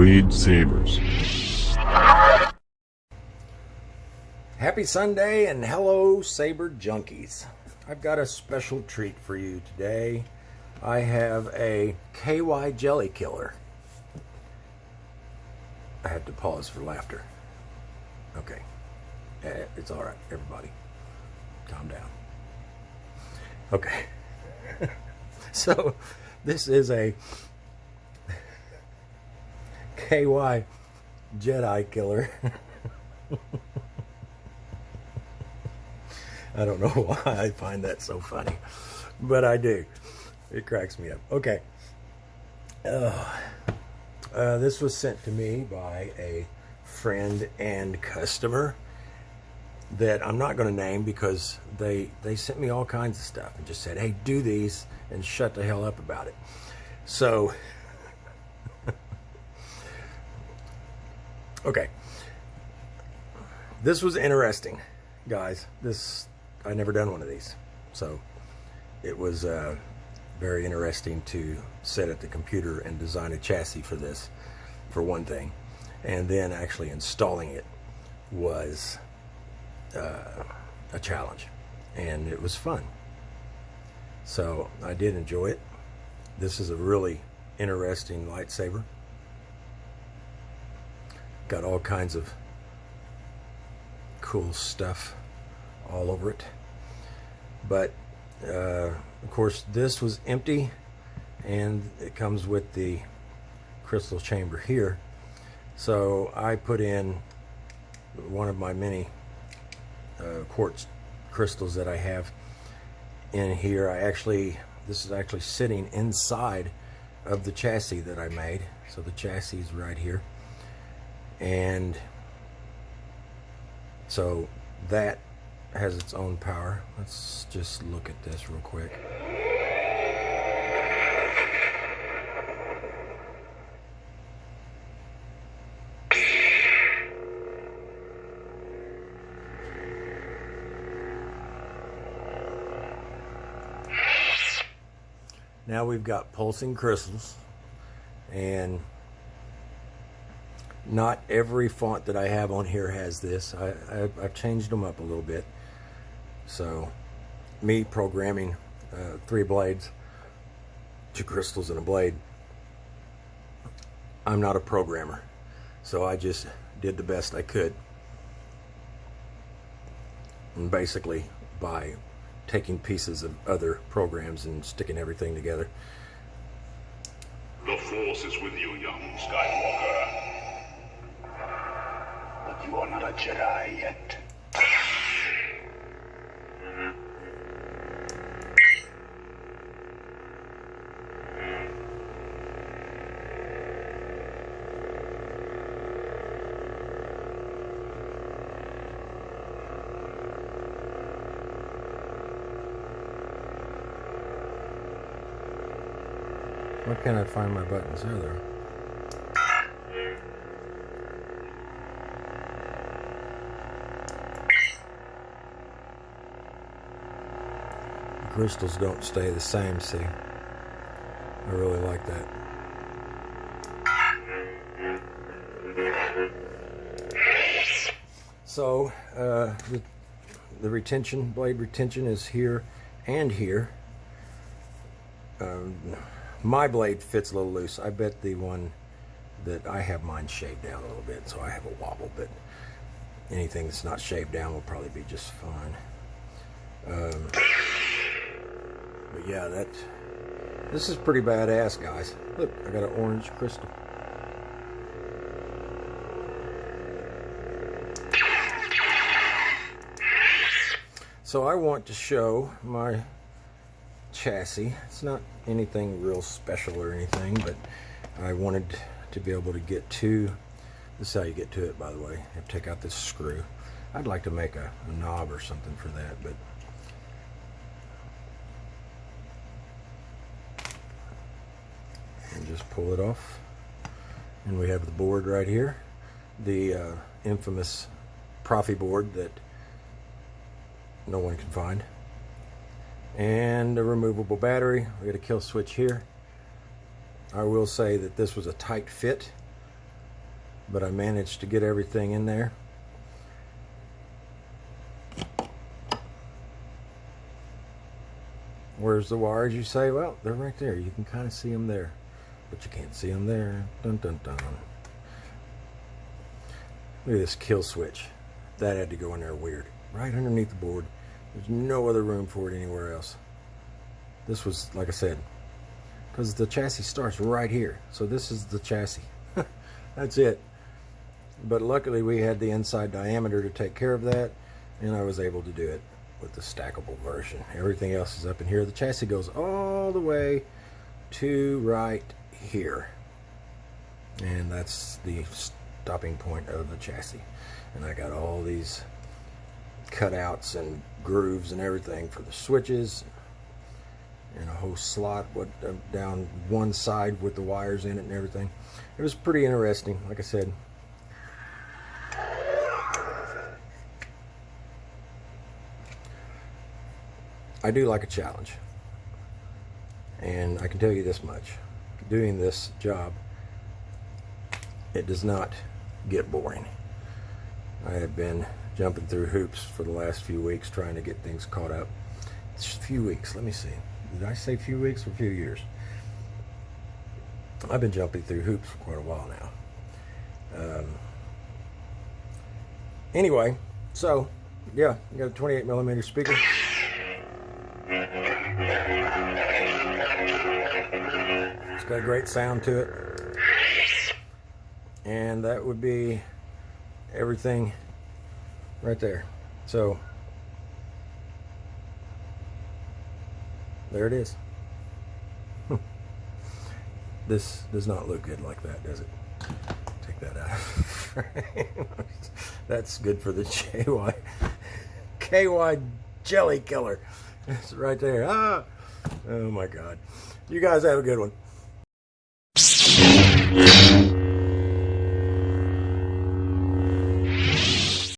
Blade Sabers. Happy Sunday and hello Saber Junkies. I've got a special treat for you today. I have a KY Jelly Killer. I had to pause for laughter. Okay. It's alright, everybody. Calm down. Okay. So, this is a KY Jedi Killer. I don't know why I find that so funny, but I do. It cracks me up. Okay. This was sent to me by a friend and customer that I'm not going to name because they sent me all kinds of stuff and just said, hey, do these and shut the hell up about it. So, okay. This was interesting, guys. I never done one of these. So, it was very interesting to sit at the computer and design a chassis for this, for one thing. And then actually installing it was a challenge, and it was fun. So I did enjoy it. This is a really interesting lightsaber. Got all kinds of cool stuff all over it. But of course this was empty, and it comes with the crystal chamber here. So I put in one of my many quartz crystals that I have in here. This is actually sitting inside of the chassis that I made. So the chassis is right here, and so that has its own power. Let's just look at this real quick. Now we've got pulsing crystals, and not every font that I have on here has this. I've changed them up a little bit. So, me programming 3 blades, 2 crystals and a blade, I'm not a programmer. So I just did the best I could. And basically, by taking pieces of other programs and sticking everything together. The Force is with you, young Skywalker. But you are not a Jedi yet. Why can't I find my buttons? There they are. The crystals don't stay the same, see? I really like that. So, the retention, blade retention is here and here. My blade fits a little loose. I bet the one that I have mine shaved down a little bit, so I have a wobble, but anything that's not shaved down will probably be just fine. But yeah, this is pretty badass, guys. Look, I got an orange crystal. So I want to show my chassis. It's not anything real special or anything, but I wanted to be able to get to, this is how you get to it, by the way. You have to take out this screw. I'd like to make a knob or something for that, but and just pull it off, and we have the board right here, the infamous proffieboard that no one can find. And a removable battery. We got a kill switch here. I will say that this was a tight fit but I managed to get everything in there. Where's the wires, you say? Well, they're right there. You can kind of see them there, but you can't see them there. Dun dun dun. Look at this kill switch. That had to go in there weird. Right underneath the board. There's no other room for it anywhere else. This was, like I said, because the chassis starts right here. So this is the chassis. That's it. But luckily we had the inside diameter to take care of that, and I was able to do it with the stackable version. Everything else is up in here. The chassis goes all the way to right here, and that's the stopping point of the chassis. And I got all these cutouts and grooves and everything for the switches, and a whole slot down one side with the wires in it and everything. It was pretty interesting, like I said. I do like a challenge, and I can tell you this much: doing this job, it does not get boring. I have been jumping through hoops for the last few weeks trying to get things caught up. It's a few weeks, let me see. Did I say few weeks or few years? I've been jumping through hoops for quite a while now. Anyway, so yeah, you got a 28mm speaker. It's got a great sound to it, and that would be everything right there. So there it is. This does not look good like that, does it? Take that out of frame. That's good for the KY Jelly Killer. It's right there. Ah! Oh my God. You guys have a good one.